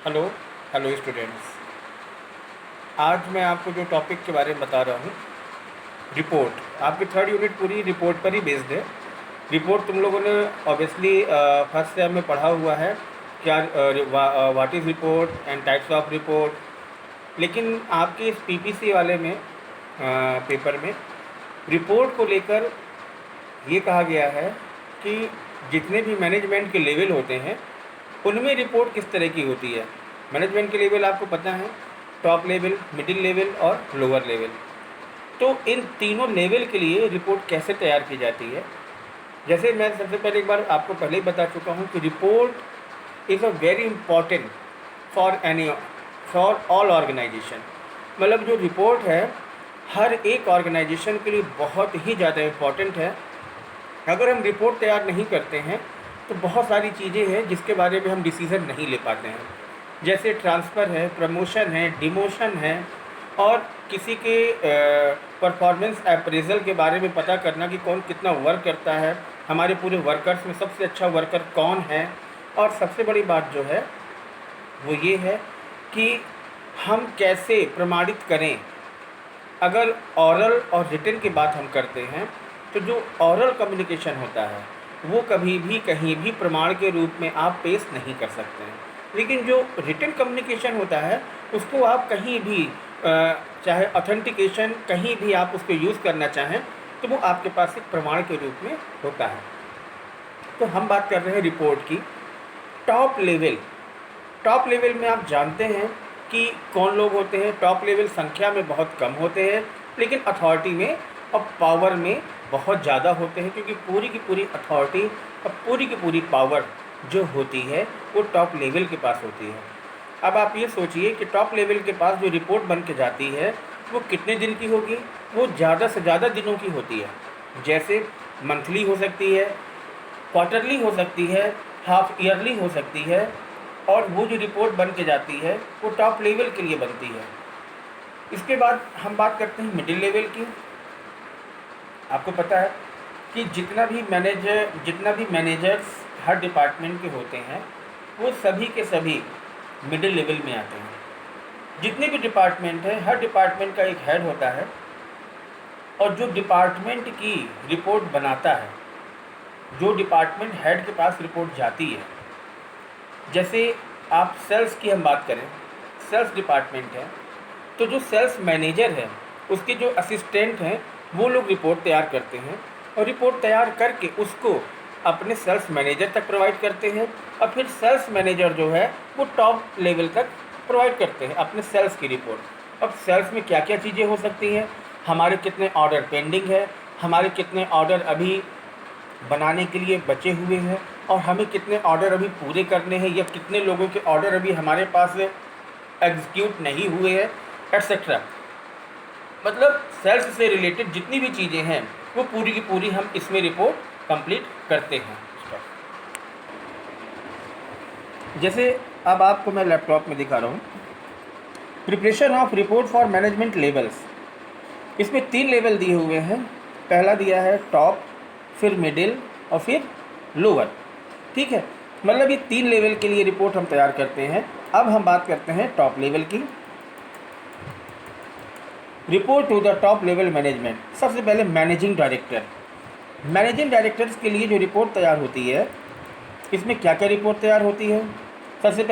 Hello hello students. आज मैं आपको जो टॉपिक के बारे में बता रहा हूँ, रिपोर्ट। आपकी थर्ड यूनिट पूरी रिपोर्ट पर ही बेस्ड है। रिपोर्ट तुम लोगों ने ऑब्वियसली फर्स्ट सेम में पढ़ा हुआ है, क्या what is report and types of report. लेकिन आपके इस पीपीसी वाले में पेपर में रिपोर्ट को लेकर ये कहा गया है कि जितने भी मैनेजमेंट के लेवल होते हैं उनमें रिपोर्ट किस तरह की होती है। मैनेजमेंट के लेवल आपको पता है, टॉप लेवल, मिडिल लेवल और लोअर लेवल। तो इन तीनों लेवल के लिए रिपोर्ट कैसे तैयार की जाती है, जैसे मैं सबसे पहले एक बार आपको पहले ही बता चुका हूँ कि report is a very important for all organisation. मतलब जो रिपोर्ट है हर एक ऑर्गेनाइजेशन के लिए बहुत ही ज़्यादा इम्पॉर्टेंट है। अगर हम रिपोर्ट तैयार नहीं करते हैं तो बहुत सारी चीज़ें हैं जिसके बारे में हम डिसीज़न नहीं ले पाते हैं, जैसे ट्रांसफ़र है, प्रमोशन है, डिमोशन है, और किसी के परफॉर्मेंस अप्रेजल के बारे में पता करना कि कौन कितना वर्क करता है, हमारे पूरे वर्कर्स में सबसे अच्छा वर्कर कौन है। और सबसे बड़ी बात जो है वो ये है कि हम कैसे प्रमाणित करें। अगर ऑरल और रिटन की बात हम करते हैं तो जो ऑरल कम्युनिकेशन होता है वो कभी भी कहीं भी प्रमाण के रूप में आप पेश नहीं कर सकते हैं, लेकिन जो रिटन कम्युनिकेशन होता है उसको आप कहीं भी चाहे ऑथेंटिकेशन कहीं भी आप उसको यूज़ करना चाहें तो वो आपके पास एक प्रमाण के रूप में होता है। तो हम बात कर रहे हैं रिपोर्ट की। टॉप लेवल में आप जानते हैं कि कौन लोग होते हैं। टॉप लेवल संख्या में बहुत कम होते हैं, लेकिन अथॉरिटी में और पावर में बहुत ज़्यादा होते हैं, क्योंकि पूरी की पूरी अथॉरिटी और पूरी की पूरी पावर जो होती है वो टॉप लेवल के पास होती है। अब आप ये सोचिए कि टॉप लेवल के पास जो रिपोर्ट बन के जाती है वो कितने दिन की होगी। वो ज़्यादा से ज़्यादा दिनों की होती है, जैसे मंथली हो सकती है, क्वार्टरली हो सकती है, हाफ ईयरली हो सकती है। और वो जो रिपोर्ट बन के जाती है वो टॉप लेवल के लिए बनती है। इसके बाद हम बात करते हैं मिडिल लेवल की। आपको पता है कि जितना भी मैनेजर्स हर डिपार्टमेंट के होते हैं वो सभी के सभी मिडिल लेवल में आते हैं। जितने भी डिपार्टमेंट हैं हर डिपार्टमेंट का एक हेड होता है, और जो डिपार्टमेंट की रिपोर्ट बनाता है, जो डिपार्टमेंट हेड के पास रिपोर्ट जाती है, जैसे आप सेल्स की हम बात करें, सेल्स डिपार्टमेंट है तो जो सेल्स मैनेजर है उसके जो असिस्टेंट हैं वो लोग रिपोर्ट तैयार करते हैं, और रिपोर्ट तैयार करके उसको अपने सेल्स मैनेजर तक प्रोवाइड करते हैं, और फिर सेल्स मैनेजर जो है वो टॉप लेवल तक प्रोवाइड करते हैं अपने सेल्स की रिपोर्ट। अब सेल्स में क्या क्या चीज़ें हो सकती हैं, हमारे कितने ऑर्डर पेंडिंग है, हमारे कितने ऑर्डर अभी बनाने के लिए बचे हुए हैं, और हमें कितने ऑर्डर अभी पूरे करने हैं, या कितने लोगों के ऑर्डर अभी हमारे पास एग्जीक्यूट नहीं हुए हैं, एट्सेट्रा। मतलब सेल्स से रिलेटेड जितनी भी चीज़ें हैं वो पूरी की पूरी हम इसमें रिपोर्ट कंप्लीट करते हैं। जैसे अब आपको मैं लैपटॉप में दिखा रहा हूँ, preparation of report for management levels. इसमें 3 लेवल दिए हुए हैं। पहला दिया है टॉप, फिर मिडिल और फिर लोअर। ठीक है, मतलब ये 3 लेवल के लिए रिपोर्ट हम तैयार करते हैं। अब हम बात करते हैं टॉप लेवल की। Report to the top level management. सबसे पहले मैनेजिंग डायरेक्टर्स के लिए जो रिपोर्ट तैयार होती है, इसमें क्या क्या रिपोर्ट तैयार होती है। सबसे पहले